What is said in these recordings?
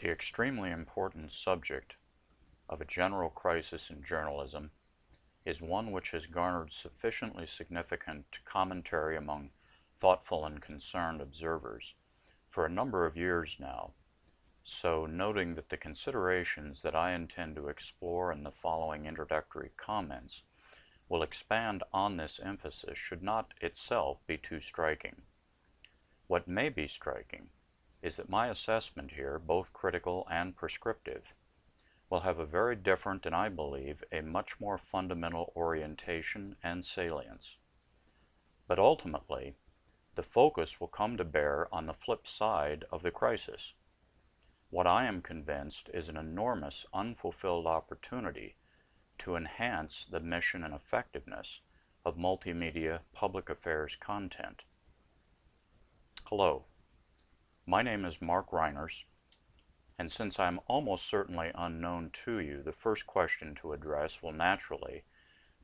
The extremely important subject of a general crisis in journalism is one which has garnered sufficiently significant commentary among thoughtful and concerned observers for a number of years now. So, noting that the considerations that I intend to explore in the following introductory comments will expand on this emphasis should not itself be too striking. What may be striking is that my assessment here, both critical and prescriptive, will have a very different and I believe a much more fundamental orientation and salience. But ultimately, the focus will come to bear on the flip side of the crisis. What I am convinced is an enormous unfulfilled opportunity to enhance the mission and effectiveness of multimedia public affairs content. Hello, my name is Mark Reiners, and since I'm almost certainly unknown to you, the first question to address will naturally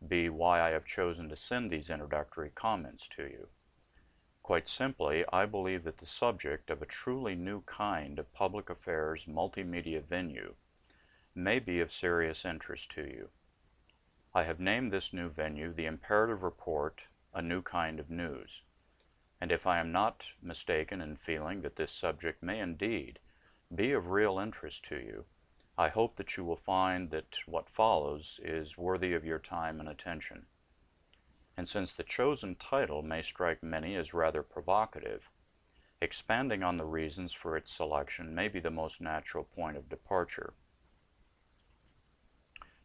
be why I have chosen to send these introductory comments to you. Quite simply, I believe that the subject of a truly new kind of public affairs multimedia venue may be of serious interest to you. I have named this new venue the Imperative Report, a New Kind of News. And if I am not mistaken in feeling that this subject may indeed be of real interest to you, I hope that you will find that what follows is worthy of your time and attention. And since the chosen title may strike many as rather provocative, expanding on the reasons for its selection may be the most natural point of departure.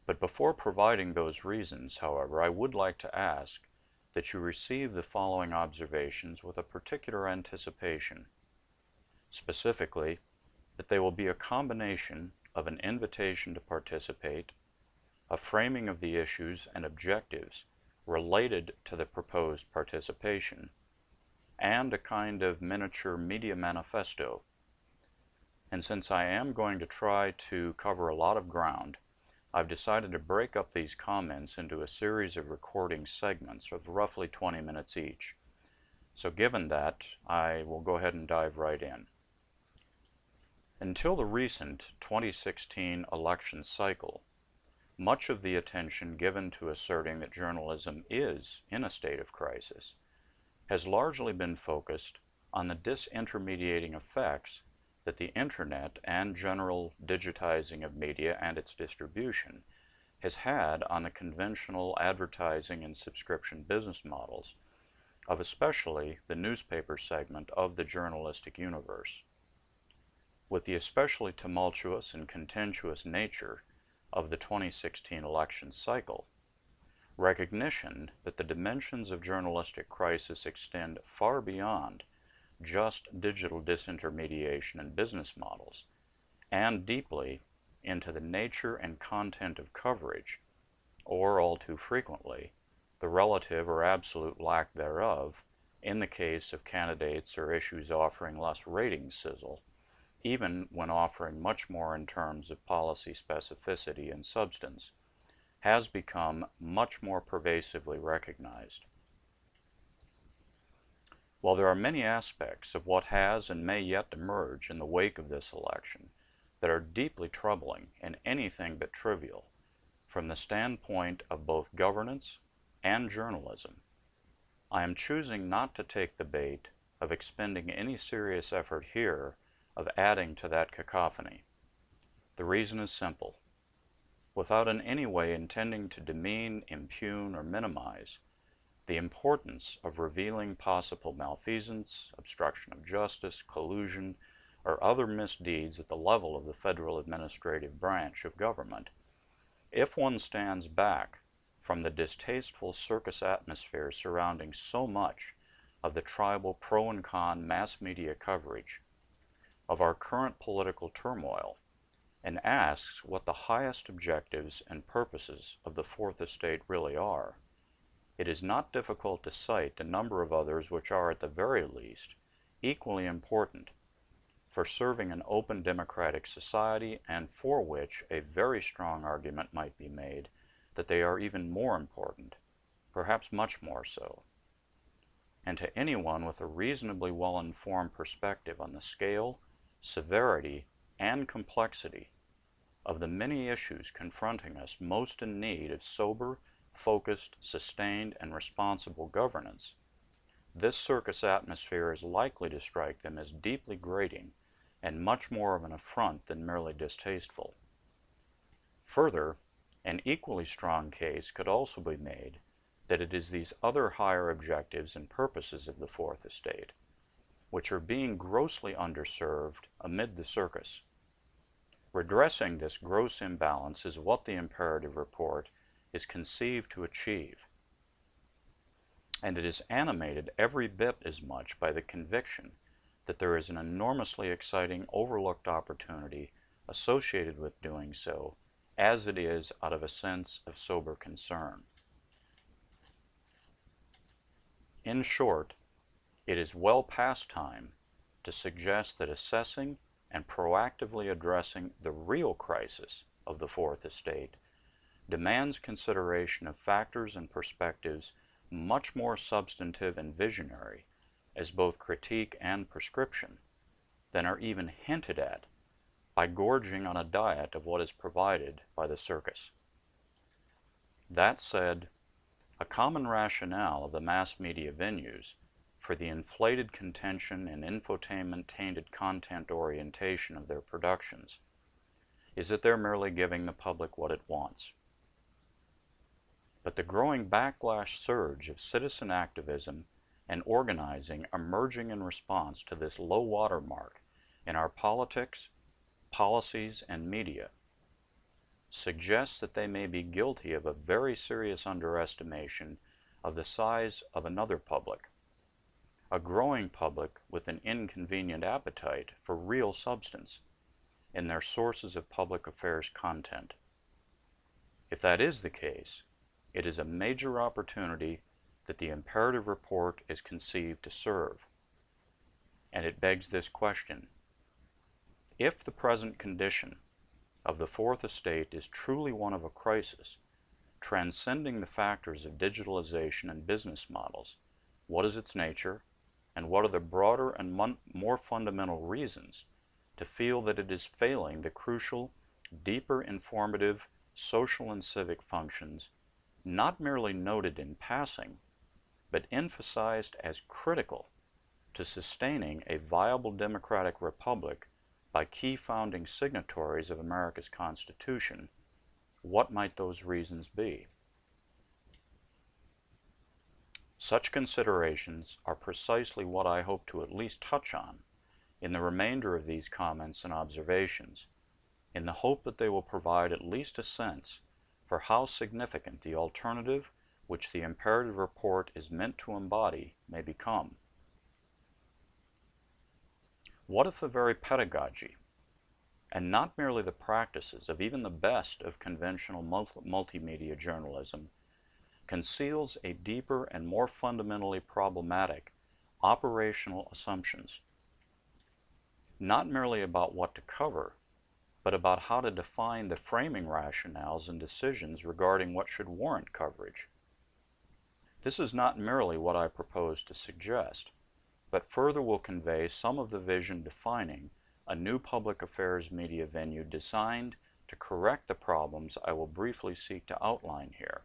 But before providing those reasons, however, I would like to ask that you receive the following observations with a particular anticipation. Specifically, that they will be a combination of an invitation to participate, a framing of the issues and objectives related to the proposed participation, and a kind of miniature media manifesto. And since I am going to try to cover a lot of ground, I've decided to break up these comments into a series of recording segments of roughly 20 minutes each. So given that, I will go ahead and dive right in. Until the recent 2016 election cycle, much of the attention given to asserting that journalism is in a state of crisis has largely been focused on the disintermediating effects that the internet and general digitizing of media and its distribution has had on the conventional advertising and subscription business models of especially the newspaper segment of the journalistic universe. With the especially tumultuous and contentious nature of the 2016 election cycle, recognition that the dimensions of journalistic crisis extend far beyond just digital disintermediation and business models, and deeply into the nature and content of coverage, or all too frequently, the relative or absolute lack thereof in the case of candidates or issues offering less rating sizzle, even when offering much more in terms of policy specificity and substance, has become much more pervasively recognized. While there are many aspects of what has and may yet emerge in the wake of this election that are deeply troubling and anything but trivial from the standpoint of both governance and journalism, I am choosing not to take the bait of expending any serious effort here of adding to that cacophony. The reason is simple. Without in any way intending to demean, impugn, or minimize the importance of revealing possible malfeasance, obstruction of justice, collusion, or other misdeeds at the level of the federal administrative branch of government, if one stands back from the distasteful circus atmosphere surrounding so much of the tribal pro and con mass media coverage of our current political turmoil, and asks what the highest objectives and purposes of the Fourth Estate really are, it is not difficult to cite a number of others which are, at the very least, equally important for serving an open democratic society, and for which a very strong argument might be made that they are even more important, perhaps much more so. And to anyone with a reasonably well-informed perspective on the scale, severity, and complexity of the many issues confronting us most in need of sober, focused, sustained, and responsible governance, this circus atmosphere is likely to strike them as deeply grating and much more of an affront than merely distasteful. Further, an equally strong case could also be made that it is these other higher objectives and purposes of the Fourth Estate which are being grossly underserved amid the circus. Redressing this gross imbalance is what the Imperative Report is conceived to achieve, and it is animated every bit as much by the conviction that there is an enormously exciting overlooked opportunity associated with doing so, as it is out of a sense of sober concern. In short, it is well past time to suggest that assessing and proactively addressing the real crisis of the Fourth Estate demands consideration of factors and perspectives much more substantive and visionary as both critique and prescription than are even hinted at by gorging on a diet of what is provided by the circus. That said, a common rationale of the mass media venues for the inflated contention and infotainment-tainted content orientation of their productions is that they're merely giving the public what it wants. But the growing backlash surge of citizen activism and organizing emerging in response to this low water mark in our politics, policies, and media suggests that they may be guilty of a very serious underestimation of the size of another public, a growing public with an inconvenient appetite for real substance in their sources of public affairs content. If that is the case, it is a major opportunity that the Imperative Report is conceived to serve. And it begs this question: if the present condition of the Fourth Estate is truly one of a crisis, transcending the factors of digitalization and business models, what is its nature, and what are the broader and more fundamental reasons to feel that it is failing the crucial, deeper informative, social and civic functions not merely noted in passing, but emphasized as critical to sustaining a viable democratic republic by key founding signatories of America's Constitution? What might those reasons be? Such considerations are precisely what I hope to at least touch on in the remainder of these comments and observations, in the hope that they will provide at least a sense for how significant the alternative which the Imperative Report is meant to embody may become. What if the very pedagogy, and not merely the practices of even the best of conventional multimedia journalism, conceals a deeper and more fundamentally problematic operational assumptions, not merely about what to cover, but about how to define the framing rationales and decisions regarding what should warrant coverage? This is not merely what I propose to suggest, but further will convey some of the vision defining a new public affairs media venue designed to correct the problems I will briefly seek to outline here.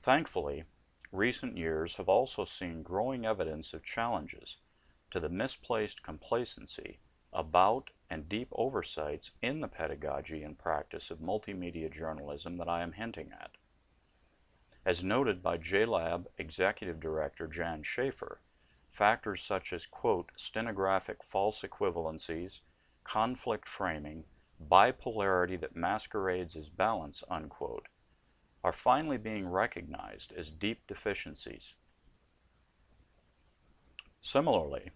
Thankfully, recent years have also seen growing evidence of challenges to the misplaced complacency about and deep oversights in the pedagogy and practice of multimedia journalism that I am hinting at. As noted by JLab Executive Director Jan Schaefer, factors such as, quote, stenographic false equivalencies, conflict framing, bipolarity that masquerades as balance, unquote, are finally being recognized as deep deficiencies. Similarly,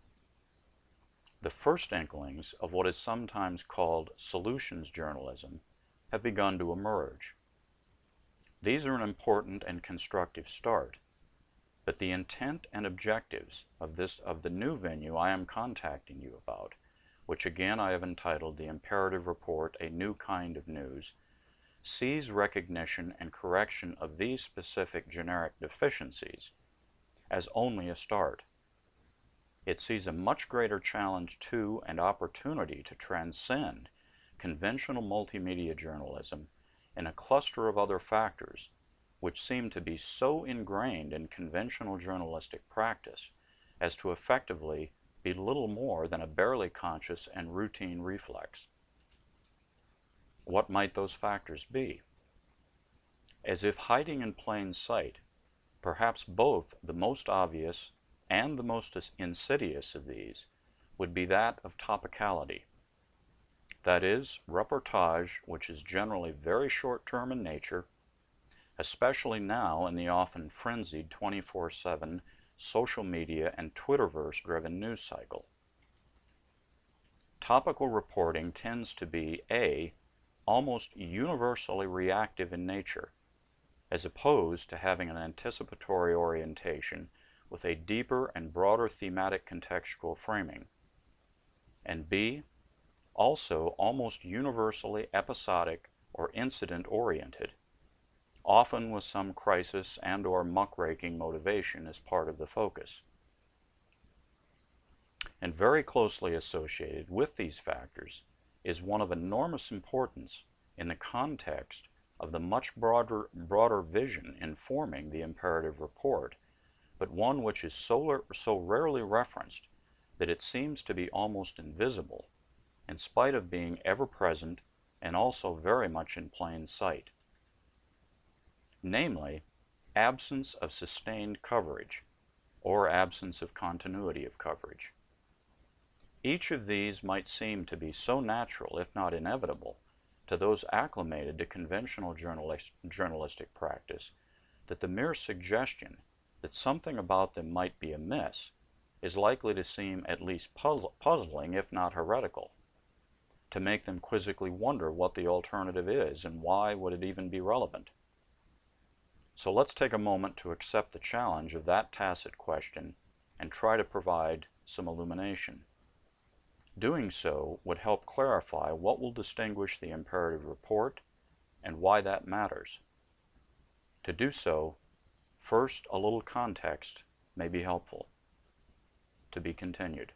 the first inklings of what is sometimes called solutions journalism have begun to emerge. These are an important and constructive start, but the intent and objectives of the new venue I am contacting you about, which again I have entitled the Imperative Report, A New Kind of News, sees recognition and correction of these specific generic deficiencies as only a start. it sees a much greater challenge to and opportunity to transcend conventional multimedia journalism in a cluster of other factors which seem to be so ingrained in conventional journalistic practice as to effectively be little more than a barely conscious and routine reflex. What might those factors be? As if hiding in plain sight, perhaps both the most obvious and the most insidious of these would be that of topicality. That is, reportage which is generally very short-term in nature, especially now in the often frenzied 24/7 social media and Twitterverse-driven news cycle. Topical reporting tends to be almost universally reactive in nature, as opposed to having an anticipatory orientation with a deeper and broader thematic contextual framing, and B, also almost universally episodic or incident-oriented, often with some crisis and/or muckraking motivation as part of the focus. And very closely associated with these factors is one of enormous importance in the context of the much broader vision informing the imperative report, but one which is so rarely referenced that it seems to be almost invisible, in spite of being ever present and also very much in plain sight. Namely, absence of sustained coverage, or absence of continuity of coverage. Each of these might seem to be so natural, if not inevitable, to those acclimated to conventional journalistic practice that the mere suggestion that something about them might be amiss is likely to seem at least puzzling, if not heretical, to make them quizzically wonder what the alternative is and why would it even be relevant. So let's take a moment to accept the challenge of that tacit question and try to provide some illumination. Doing so would help clarify what will distinguish the imperative report and why that matters. To do so, first a little context may be helpful. To be continued.